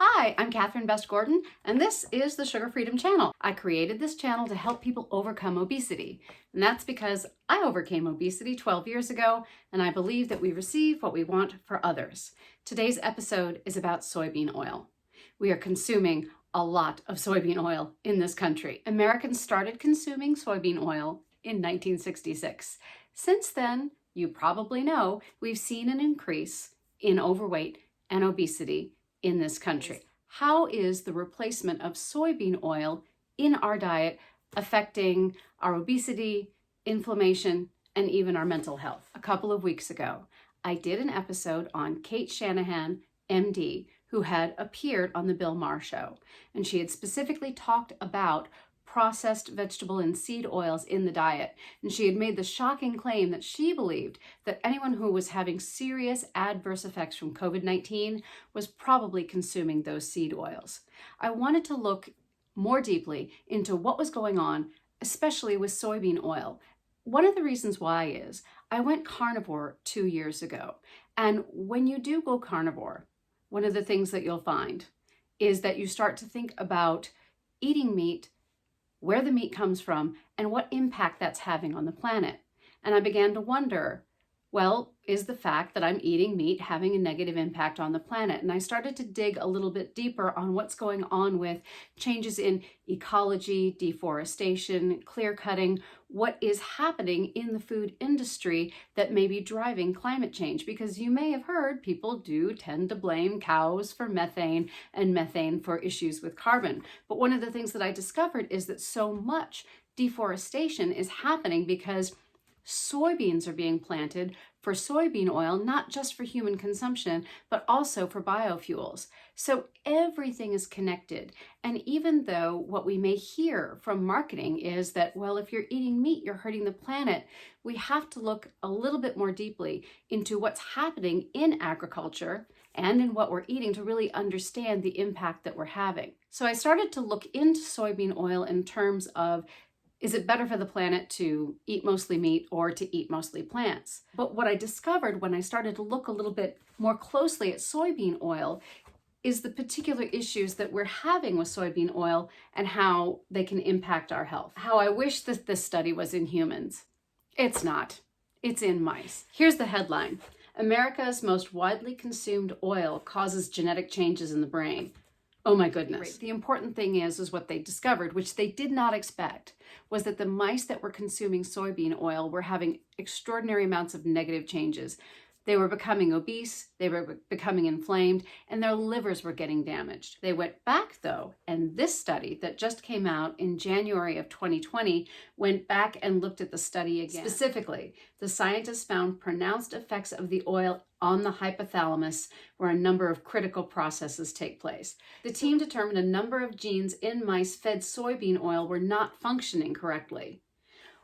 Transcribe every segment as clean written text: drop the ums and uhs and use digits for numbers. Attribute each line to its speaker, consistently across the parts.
Speaker 1: Hi, I'm Catherine Best Gordon, and this is the Sugar Freedom Channel. I created this channel to help people overcome obesity, and that's because I overcame obesity 12 years ago, and I believe that we receive what we want for others. Today's episode is about soybean oil. We are consuming a lot of soybean oil in this country. Americans started consuming soybean oil in 1966. Since then, you probably know, we've seen an increase in overweight and obesity in this country. How is the replacement of soybean oil in our diet affecting our obesity, inflammation, and even our mental health? A couple of weeks ago, I did an episode on Kate Shanahan, MD, who had appeared on the Bill Maher Show, and she had specifically talked about processed vegetable and seed oils in the diet. And she had made the shocking claim that she believed that anyone who was having serious adverse effects from COVID-19 was probably consuming those seed oils. I wanted to look more deeply into what was going on, especially with soybean oil. One of the reasons why is I went carnivore 2 years ago. And when you do go carnivore, one of the things that you'll find is that you start to think about eating meat, where the meat comes from, and what impact that's having on the planet. And I began to wonder, well, is the fact that I'm eating meat having a negative impact on the planet? And I started to dig a little bit deeper on what's going on with changes in ecology, deforestation, clear cutting, what is happening in the food industry that may be driving climate change. Because you may have heard people do tend to blame cows for methane and methane for issues with carbon. But one of the things that I discovered is that so much deforestation is happening because soybeans are being planted for soybean oil, not just for human consumption, but also for biofuels. So everything is connected. And even though what we may hear from marketing is that, well, if you're eating meat, you're hurting the planet, we have to look a little bit more deeply into what's happening in agriculture and in what we're eating to really understand the impact that we're having. So I started to look into soybean oil in terms of, is it better for the planet to eat mostly meat or to eat mostly plants? But what I discovered when I started to look a little bit more closely at soybean oil is the particular issues that we're having with soybean oil and how they can impact our health. How I wish that this study was in humans. It's not. It's in mice. Here's the headline. America's most widely consumed oil causes genetic changes in the brain. Oh my goodness. The important thing is what they discovered, which they did not expect, was that the mice that were consuming soybean oil were having extraordinary amounts of negative changes. They were becoming obese, they were becoming inflamed, and their livers were getting damaged. They went back though, and this study that just came out in January of 2020 went back and looked at the study again. Specifically, the scientists found pronounced effects of the oil on the hypothalamus, where a number of critical processes take place. The team determined a number of genes in mice fed soybean oil were not functioning correctly.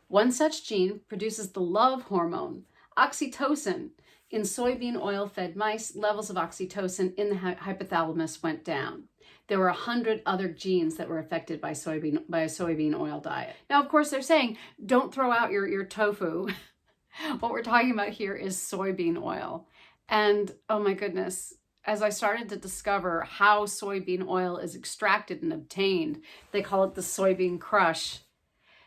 Speaker 1: One such gene produces the love hormone, oxytocin. In soybean oil-fed mice, levels of oxytocin in the hypothalamus went down. There were 100 other genes that were affected by a soybean oil diet. Now, of course, they're saying, don't throw out your tofu. What we're talking about here is soybean oil. And oh my goodness, as I started to discover how soybean oil is extracted and obtained, they call it the soybean crush.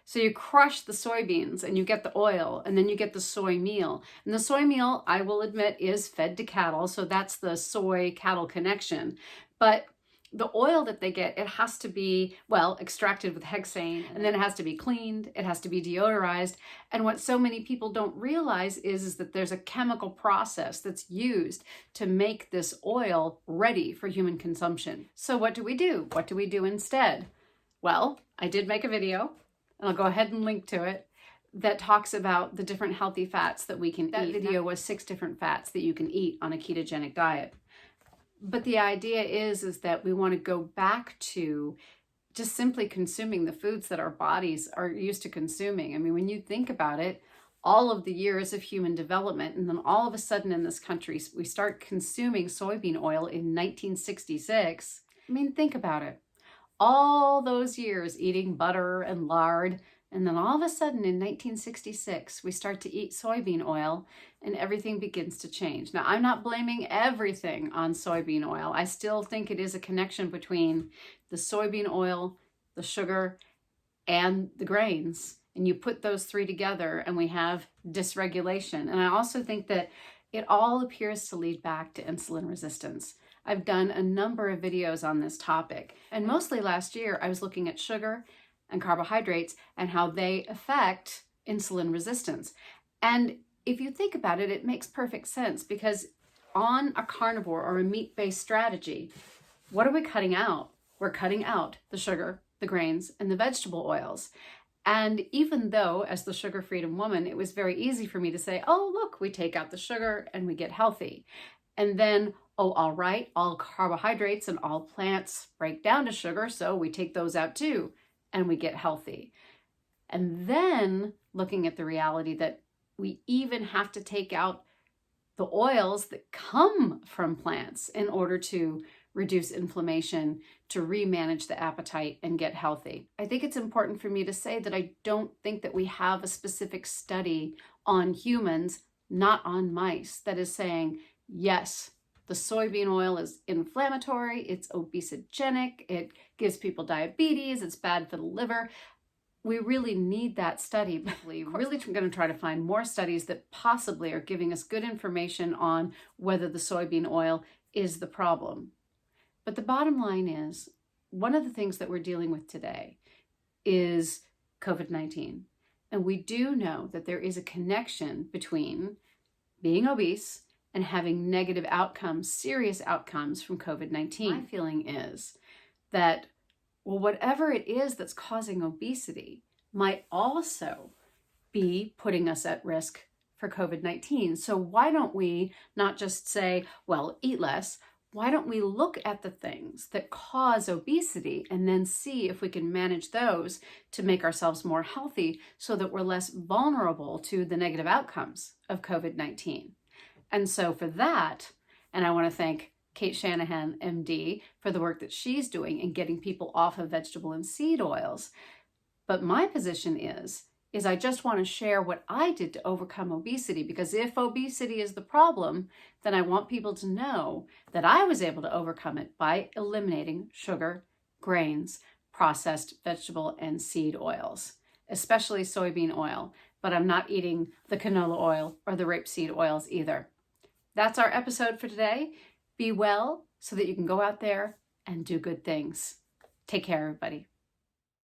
Speaker 1: So you crush the soybeans and you get the oil, and then you get the soy meal. And the soy meal, I will admit, is fed to cattle. So that's the soy cattle connection. But the oil that they get, it has to be, well, extracted with hexane, and then it has to be cleaned, it has to be deodorized. And what so many people don't realize is that there's a chemical process that's used to make this oil ready for human consumption. So what do we do? What do we do instead? Well, I did make a video, and I'll go ahead and link to it, that talks about the different healthy fats that we can eat. That video was 6 different fats that you can eat on a ketogenic diet. But the idea is that we want to go back to just simply consuming the foods that our bodies are used to consuming. I mean, when you think about it, all of the years of human development, and then all of a sudden in this country, we start consuming soybean oil in 1966. I mean, think about it. All those years eating butter and lard, And then all of a sudden in 1966, we start to eat soybean oil and everything begins to change. Now, I'm not blaming everything on soybean oil. I still think it is a connection between the soybean oil, the sugar, and the grains. And you put those three together and we have dysregulation. And I also think that it all appears to lead back to insulin resistance. I've done a number of videos on this topic. And mostly last year, I was looking at sugar and carbohydrates and how they affect insulin resistance. And if you think about it, it makes perfect sense because on a carnivore or a meat-based strategy, what are we cutting out? We're cutting out the sugar, the grains, and the vegetable oils. And even though, as the sugar freedom woman, it was very easy for me to say, oh, look, we take out the sugar and we get healthy. And then, oh, all right, all carbohydrates and all plants break down to sugar, so we take those out too, and we get healthy. And then looking at the reality that we even have to take out the oils that come from plants in order to reduce inflammation, to remanage the appetite and get healthy. I think it's important for me to say that I don't think that we have a specific study on humans, not on mice, that is saying, yes, the soybean oil is inflammatory, it's obesogenic, it gives people diabetes, it's bad for the liver. We really need that study, but we're really going to try to find more studies that possibly are giving us good information on whether the soybean oil is the problem. But the bottom line is, one of the things that we're dealing with today is COVID-19. And we do know that there is a connection between being obese and having negative outcomes, serious outcomes from COVID-19. My feeling is that, well, whatever it is that's causing obesity might also be putting us at risk for COVID-19. So why don't we not just say, well, eat less? Why don't we look at the things that cause obesity and then see if we can manage those to make ourselves more healthy so that we're less vulnerable to the negative outcomes of COVID-19? And so for that, and I want to thank Kate Shanahan, MD, for the work that she's doing in getting people off of vegetable and seed oils. But my position is I just want to share what I did to overcome obesity, because if obesity is the problem, then I want people to know that I was able to overcome it by eliminating sugar, grains, processed vegetable and seed oils, especially soybean oil, but I'm not eating the canola oil or the rapeseed oils either. That's our episode for today. Be well so that you can go out there and do good things. Take care, everybody.